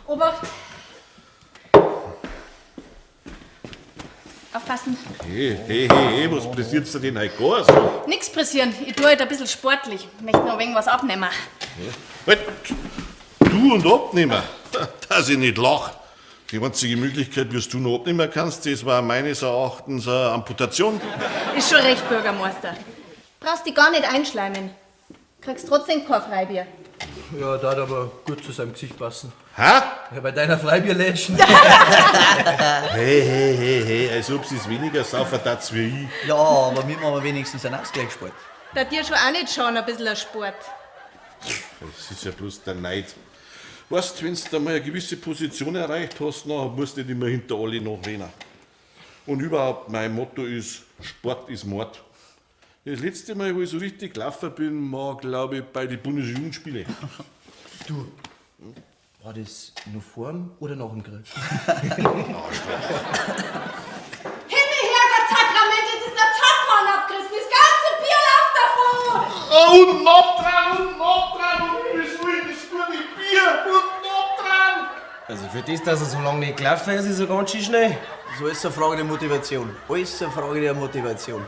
Obacht! Aufpassen. Hey, was pressiert's dir denn heute gar so? Nix pressieren, ich tue halt ein bisschen sportlich. Möchte noch irgendwas abnehmen. Halt, du und abnehmen, dass ich nicht lach. Die einzige Möglichkeit, wie du noch abnehmen kannst, das war meines Erachtens eine Amputation. Ist schon recht, Bürgermeister. Brauchst dich gar nicht einschleimen. Kriegst trotzdem kein Freibier. Ja, das aber gut zu seinem Gesicht passen. Hä? Ja, bei deiner Freibierläschen. Hey, als ob sie es weniger saufen tats wie ich. Ja, aber wir machen wenigstens einen Ausgleichssport. Da dir schon auch nicht schauen, ein bisschen ein Sport. Das ist ja bloß der Neid. Weißt, wenn du mal eine gewisse Position erreicht hast, dann musst du nicht immer hinter alle nachrennen. Und überhaupt, mein Motto ist, Sport ist Mord. Das letzte Mal, wo ich so richtig gelaufen bin, war, glaube ich, bei den Bundesjugendspielen. Du, war das noch vor dem oder nach dem Grill? Himmelherrgott, Sakrament, jetzt ist der Zapfhahn abgerissen. Das ganze Bier läuft davon. Und noch dran, und bis wohin das gute Bier, und noch dran. Also für das, dass er so lange nicht gelaufen ist, ist er ganz schön schnell. So ist es eine Frage der Motivation. Alles eine Frage der Motivation.